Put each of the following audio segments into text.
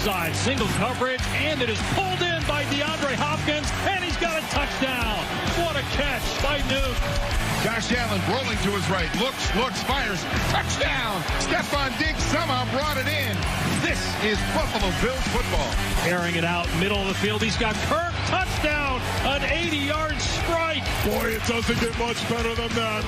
side. Single coverage, and it is pulled in by DeAndre Hopkins, and he's got a touchdown. What a catch by Nuke. Josh Allen rolling to his right. Looks, fires. Touchdown! Stephon Diggs somehow brought it in. This is Buffalo Bills football. Airing it out, middle of the field. He's got Kirk. Touchdown! An 80-yard strike. Boy, it doesn't get much better than that.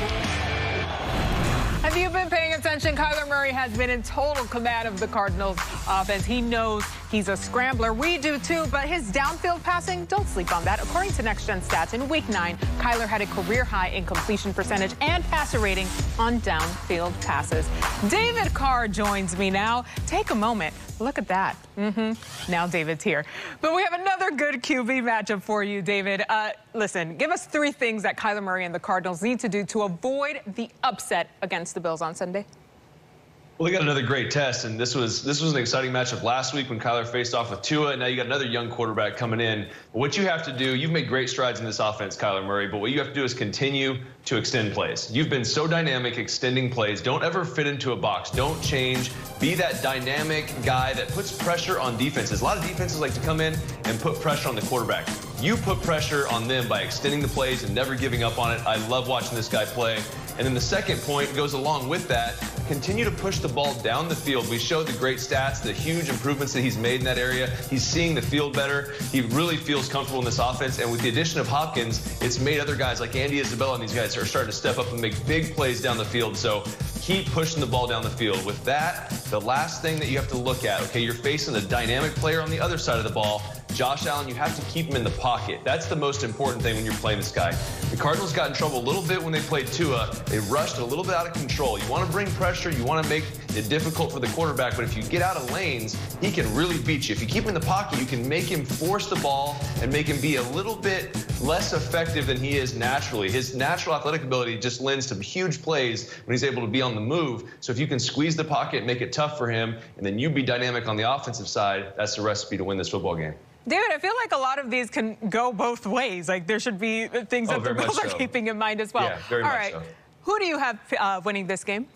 Have you been paying attention? Kyler Murray has been in total command of the Cardinals offense. He knows he's a scrambler. We do too, but his downfield passing, don't sleep on that. According to Next Gen Stats, in Week 9, Kyler had a career high in completion percentage and passer rating on downfield passes. David Carr joins me now. Take a moment. Look at that. Now David's here. But we have another good QB matchup for you, David. Listen, give us 3 things that Kyler Murray and the Cardinals need to do to avoid the upset against the Bills on Sunday. Well, they got another great test, and this was an exciting matchup last week when Kyler faced off with Tua, and now you got another young quarterback coming in. What you have to do, you've made great strides in this offense, Kyler Murray, but what you have to do is continue to extend plays. You've been so dynamic extending plays. Don't ever fit into a box. Don't change. Be that dynamic guy that puts pressure on defenses. A lot of defenses like to come in and put pressure on the quarterback. You put pressure on them by extending the plays and never giving up on it. I love watching this guy play. And then the second point goes along with that. Continue to push the ball down the field. We showed the great stats, the huge improvements that he's made in that area. He's seeing the field better. He really feels comfortable in this offense. And with the addition of Hopkins, it's made other guys like Andy Isabella and these guys are starting to step up and make big plays down the field. So keep pushing the ball down the field. With that, the last thing that you have to look at, okay, you're facing a dynamic player on the other side of the ball. Josh Allen, you have to keep him in the pocket. That's the most important thing when you're playing this guy. The Cardinals got in trouble a little bit when they played Tua. They rushed a little bit out of control. You want to bring pressure. You want to make it difficult for the quarterback. But if you get out of lanes, he can really beat you. If you keep him in the pocket, you can make him force the ball and make him be a little bit less effective than he is naturally. His natural athletic ability just lends to huge plays when he's able to be on the move. So if you can squeeze the pocket and make it tough for him, and then you be dynamic on the offensive side, that's the recipe to win this football game. David, I feel like a lot of these can go both ways. Like there should be things that the Bills are keeping in mind as well. Yeah, very much right. so. Who do you have winning this game?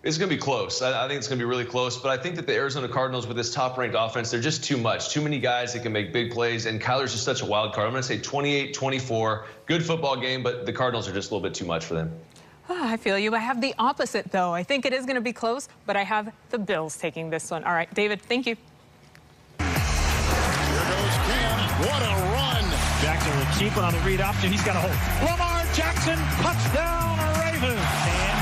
It's going to be close. I think it's going to be really close. But I think that the Arizona Cardinals, with this top-ranked offense, they're just too much. Too many guys that can make big plays. And Kyler's just such a wild card. I'm going to say 28-24. Good football game, but the Cardinals are just a little bit too much for them. I feel you. I have the opposite, though. I think it is going to be close, but I have the Bills taking this one. All right, David, thank you. What a run. Jackson will keep it on the read option. He's got a hold. Lamar Jackson, touchdown, Ravens. And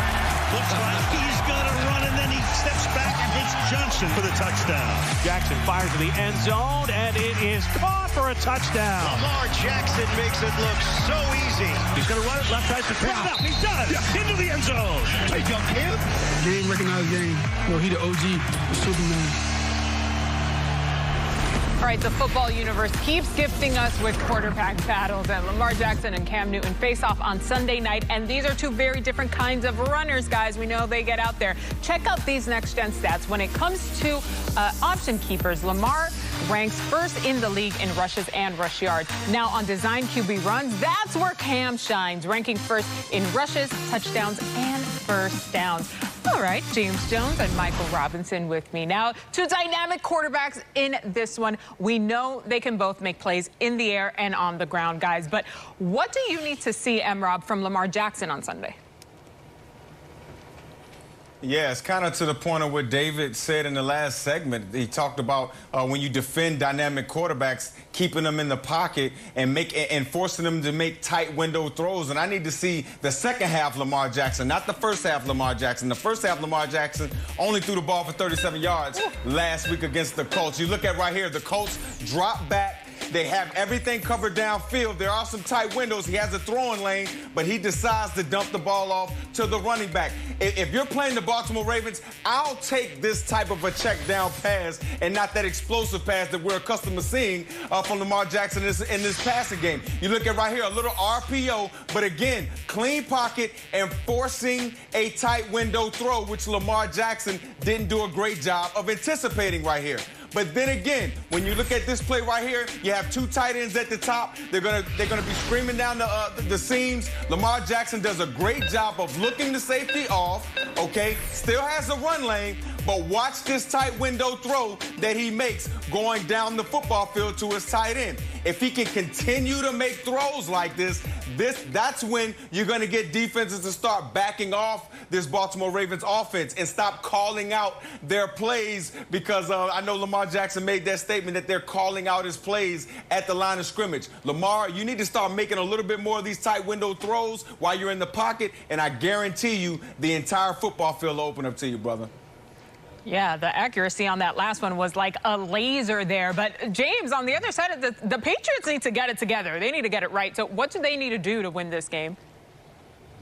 looks like he's going to run, and then he steps back and hits Johnson for the touchdown. Jackson fires to the end zone, and it is caught for a touchdown. Lamar Jackson makes it look so easy. He's going to run it left side to pick it up. He's done it. Into the end zone. Take up him. They didn't recognize game. No, he the OG, the Superman. All right, the football universe keeps gifting us with quarterback battles, and Lamar Jackson and Cam Newton face off on Sunday night, and these are two very different kinds of runners, guys. We know they get out there. Check out these next-gen stats. When it comes to option keepers, Lamar ranks first in the league in rushes and rush yards. Now, on design QB runs, that's where Cam shines, ranking first in rushes, touchdowns, and first downs. All right, James Jones and Michael Robinson with me now. Two dynamic quarterbacks in this one. We know they can both make plays in the air and on the ground, guys. But what do you need to see, M-Rob, from Lamar Jackson on Sunday? Yeah, it's kind of to the point of what David said in the last segment. He talked about when you defend dynamic quarterbacks, keeping them in the pocket and forcing them to make tight window throws. And I need to see the second half Lamar Jackson, not the first half Lamar Jackson. The first half Lamar Jackson only threw the ball for 37 yards last week against the Colts. You look at right here, the Colts drop back. They have everything covered downfield. There are some tight windows. He has a throwing lane, but he decides to dump the ball off to the running back. If you're playing the Baltimore Ravens, I'll take this type of a check down pass and not that explosive pass that we're accustomed to seeing from Lamar Jackson in this passing game. You look at right here, a little RPO, but again, clean pocket and forcing a tight window throw, which Lamar Jackson didn't do a great job of anticipating right here. But then again, when you look at this play right here, you have two tight ends at the top. They're gonna be screaming down the seams. Lamar Jackson does a great job of looking the safety off. Okay, still has a run lane, But watch this tight window throw that he makes going down the football field to his tight end. If he can continue to make throws like this, that's when you're going to get defenses to start backing off this Baltimore Ravens offense and stop calling out their plays, because I know Lamar Jackson made that statement that they're calling out his plays at the line of scrimmage. Lamar, you need to start making a little bit more of these tight window throws while you're in the pocket, and I guarantee you the entire football field will open up to you, brother. Yeah, the accuracy on that last one was like a laser there. But, James, on the other side of the Patriots need to get it together. They need to get it right. So what do they need to do to win this game?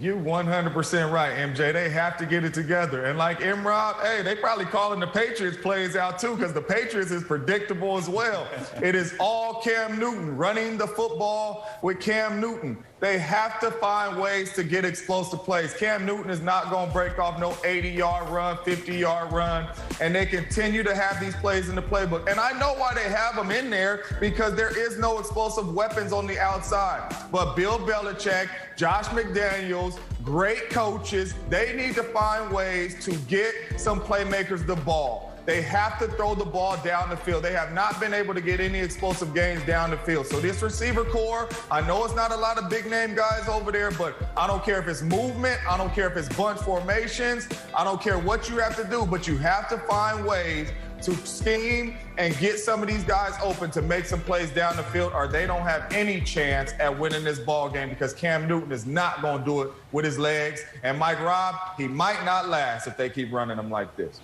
You're 100% right, MJ. They have to get it together. And like Imrob, hey, they probably calling the Patriots plays out too, because the Patriots is predictable as well. It is all Cam Newton, running the football with Cam Newton. They have to find ways to get explosive plays. Cam Newton is not going to break off no 80-yard run, 50-yard run, and they continue to have these plays in the playbook. And I know why they have them in there, because there is no explosive weapons on the outside. But Bill Belichick, Josh McDaniels, great coaches, they need to find ways to get some playmakers the ball. They have to throw the ball down the field. They have not been able to get any explosive gains down the field. So this receiver core, I know it's not a lot of big-name guys over there, but I don't care if it's movement. I don't care if it's bunch formations. I don't care what you have to do, but you have to find ways to scheme and get some of these guys open to make some plays down the field, or they don't have any chance at winning this ball game, because Cam Newton is not going to do it with his legs. And Mike Robb, he might not last if they keep running him like this.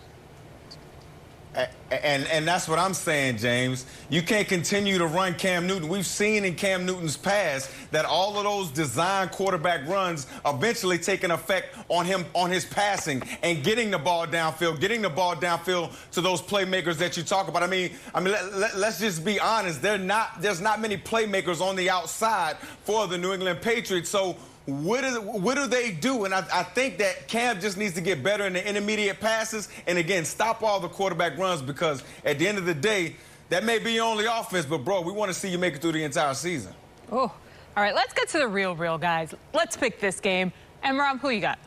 And that's what I'm saying, James. You can't continue to run Cam Newton. We've seen in Cam Newton's past that all of those design quarterback runs eventually take an effect on him, on his passing and getting the ball downfield to those playmakers that you talk about. I mean, let's just be honest. There's not many playmakers on the outside for the New England Patriots. So what do they do? And I think that Cam just needs to get better in the intermediate passes and, again, stop all the quarterback runs, because at the end of the day, that may be your only offense, but, bro, we want to see you make it through the entire season. Oh, all right, let's get to the real, guys. Let's pick this game. Emram, who you got?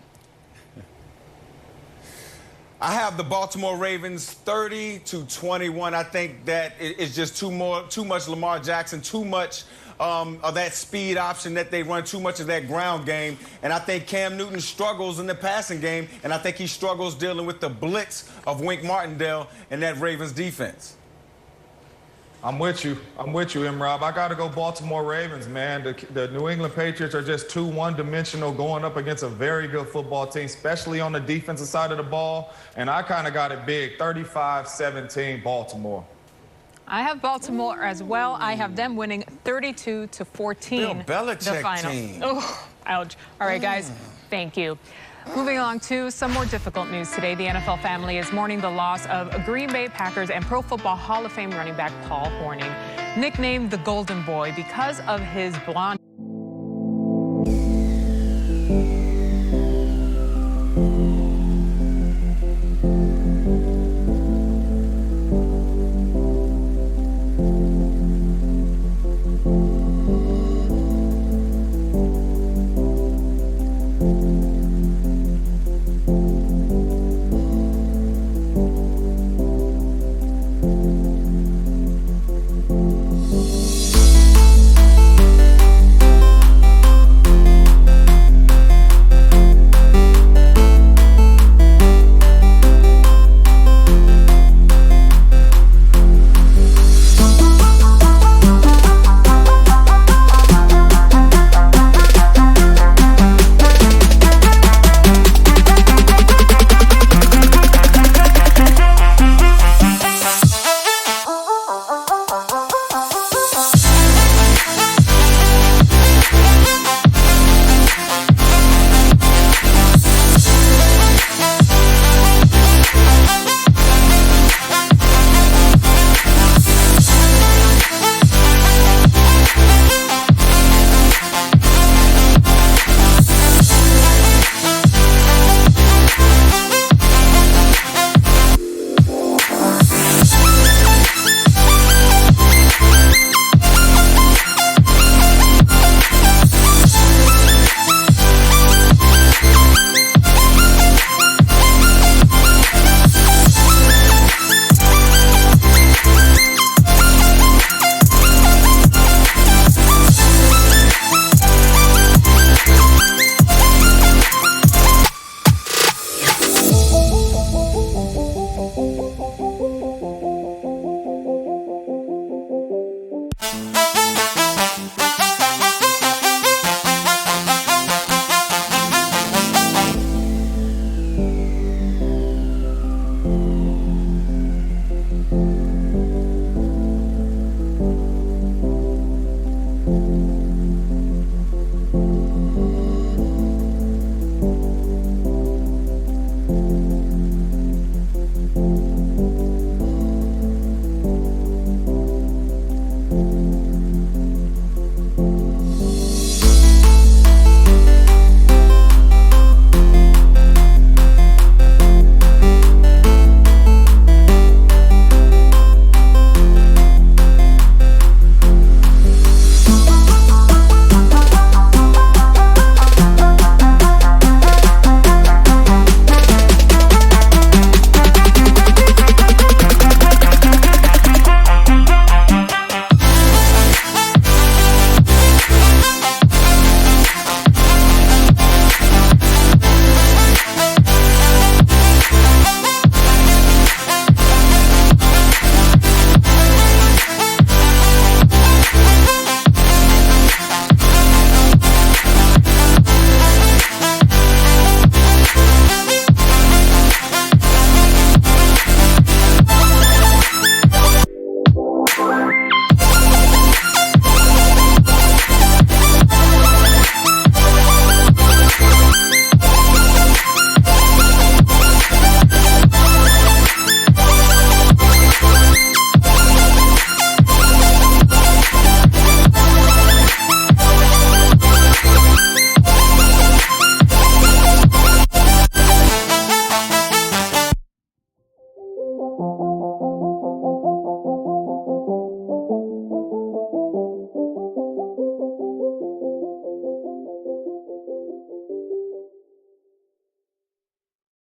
I have the Baltimore Ravens 30-21. I think that it's just too much Lamar Jackson, too much of that speed option that they run, too much of that ground game. And I think Cam Newton struggles in the passing game, and I think he struggles dealing with the blitz of Wink Martindale and that Ravens defense. I'm with you, Imrob. I got to go Baltimore Ravens, man. The New England Patriots are just too one-dimensional going up against a very good football team, especially on the defensive side of the ball. And I kind of got it big, 35-17 Baltimore. I have Baltimore as well. I have them winning 32-14. Bill Belichick the final. team. Oh, ouch. All right, guys, thank you. Moving along to some more difficult news today. The NFL family is mourning the loss of Green Bay Packers and Pro Football Hall of Fame running back Paul Hornung, nicknamed the Golden Boy because of his blonde